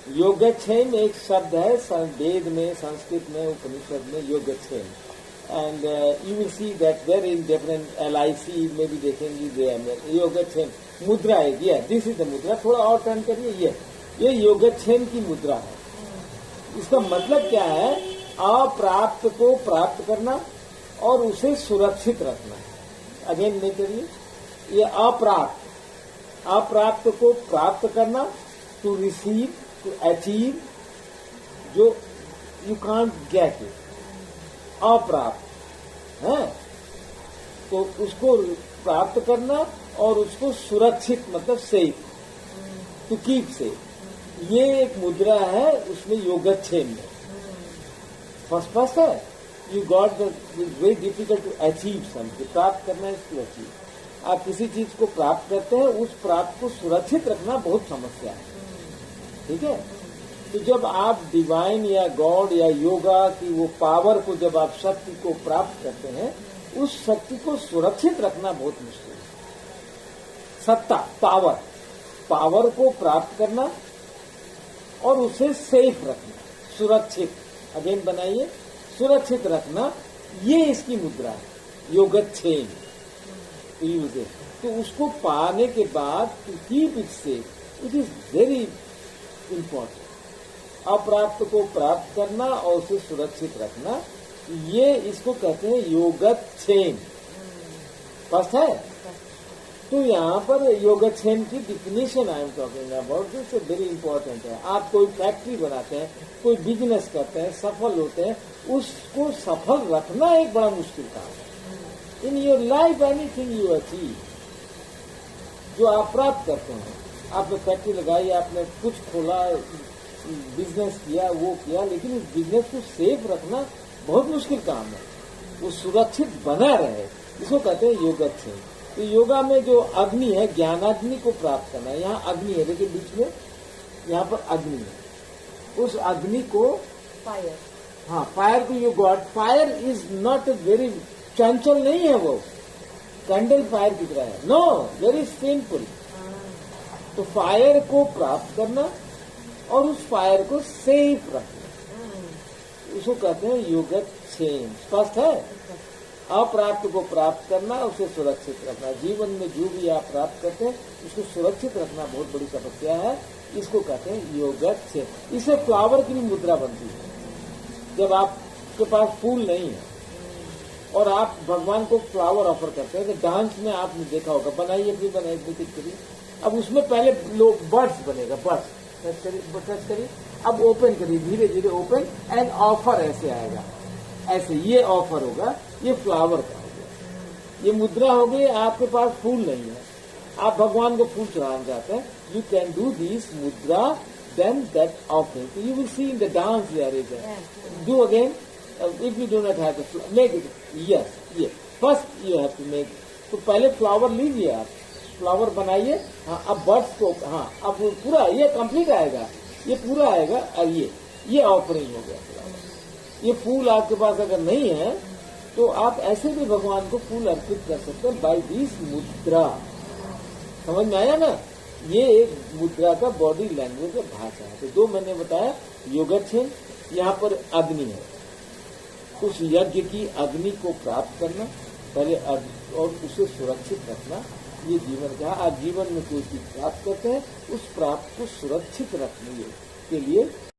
योगक्षेम एक शब्द है वेद में, संस्कृत में, उपनिषद में योगक्षेम। And you will see that there in different LIC में भी देखेंगे योगक्षेम मुद्रा है। ये दिस इज द मुद्रा। थोड़ा और टर्न करिए। ये योगक्षेम की मुद्रा है। इसका मतलब क्या है? अप्राप्त को प्राप्त करना और उसे सुरक्षित रखना। अगेन नहीं करिए। ये अप्राप्त को प्राप्त करना, टू रिसीव, टू अचीव, जो यू कांट गेट इट, अप्राप्त है, तो उसको प्राप्त करना और उसको सुरक्षित मतलब सेफ, टू कीप सेफ। ये एक मुद्रा है उसमें योगक्षेम में। फर्स्ट है you got the very difficult to achieve something. प्राप्त करना इज टू अचीव। आप किसी चीज को प्राप्त करते हैं, उस प्राप्त को सुरक्षित रखना बहुत समस्या है। ठीक है? तो जब आप डिवाइन या गॉड या योगा की वो पावर को, जब आप शक्ति को प्राप्त करते हैं, उस शक्ति को सुरक्षित रखना बहुत मुश्किल है। सत्ता, पावर को प्राप्त करना और उसे सेफ रखना, सुरक्षित, अगेन बनाइए, सुरक्षित रखना, ये इसकी मुद्रा है योगक्षेम। तो उसको पाने के बाद to keep it safe, it is very important. अप्राप्त को प्राप्त करना और उसे सुरक्षित रखना, ये इसको कहते हैं योगक्षेम। स्पष्ट है? तो यहाँ पर योगक्षेम की definition I am talking about, this very important है। आप कोई फैक्ट्री बनाते हैं, कोई बिजनेस करते हैं, सफल होते हैं, उसको सफल रखना एक बड़ा मुश्किल काम है। In your life anything you achieve, जो आप प्राप्त करते हैं, आपने फैक्ट्री लगाई, आपने कुछ खोला, बिजनेस किया, वो किया, लेकिन उस बिजनेस को सेफ रखना बहुत मुश्किल काम है। वो सुरक्षित बना रहे, इसको कहते हैं योगक्षेम। तो योगा में जो अग्नि है, ज्ञानाग्नि को प्राप्त करना है। यहाँ अग्नि है, देखिए बीच में, यहाँ पर अग्नि है। उस अग्नि को फायर, हाँ, फायर को you god. Fire is not very चंचल नहीं है, वो कैंडल फायर की तरह है। No, very simple. तो फायर को प्राप्त करना और उस फायर को सेफ रखना, उसको कहते हैं योगक्षेम। स्पष्ट है? अप्राप्त को प्राप्त करना, उसे सुरक्षित रखना। जीवन में जो भी आप प्राप्त करते हैं, उसको सुरक्षित रखना बहुत बड़ी तपस्या है। इसको कहते हैं योगक्षेम। इससे फ्लावर की भी मुद्रा बनती है। जब आपके पास फूल नहीं है और आप भगवान को फ्लावर ऑफर करते हैं, तो डांस में आपने देखा होगा, बनाइए भी, बनाइए करिए। अब उसमें पहले बर्ड्स बनेगा, बर्ड्स टच करिए, अब ओपन करिए, धीरे धीरे ओपन, एंड ऑफर ऐसे आएगा, ऐसे ये ऑफर होगा, ये फ्लावर का हो गया, ये मुद्रा हो गई। आपके पास फूल नहीं है, आप भगवान को फूल चढ़ाना चाहते हैं, you can do this mudra, then that offering. You will see in the dance there is do again, if you do not have to make it, yes, ये first you have to make. तो पहले flower लीजिए, आप flower बनाइए। हाँ, अब birds को, हाँ, अब पूरा ये कंप्लीट आएगा, ये पूरा आएगा, और ये ऑफरिंग हो गया। ये फूल आपके पास अगर नहीं है, तो आप ऐसे भी भगवान को फूल अर्पित कर सकते हैं बाय दिस मुद्रा। समझ में आया ना? ये एक मुद्रा का बॉडी लैंग्वेज का भाषा है। तो दो मैंने बताया, योगक्षेम, यहाँ पर अग्नि है, उस यज्ञ की अग्नि को प्राप्त करना पहले, और उसे सुरक्षित रखना, ये जीवन का। आप जीवन में कोई चीज प्राप्त करते हैं, उस प्राप्त को सुरक्षित रखने के लिए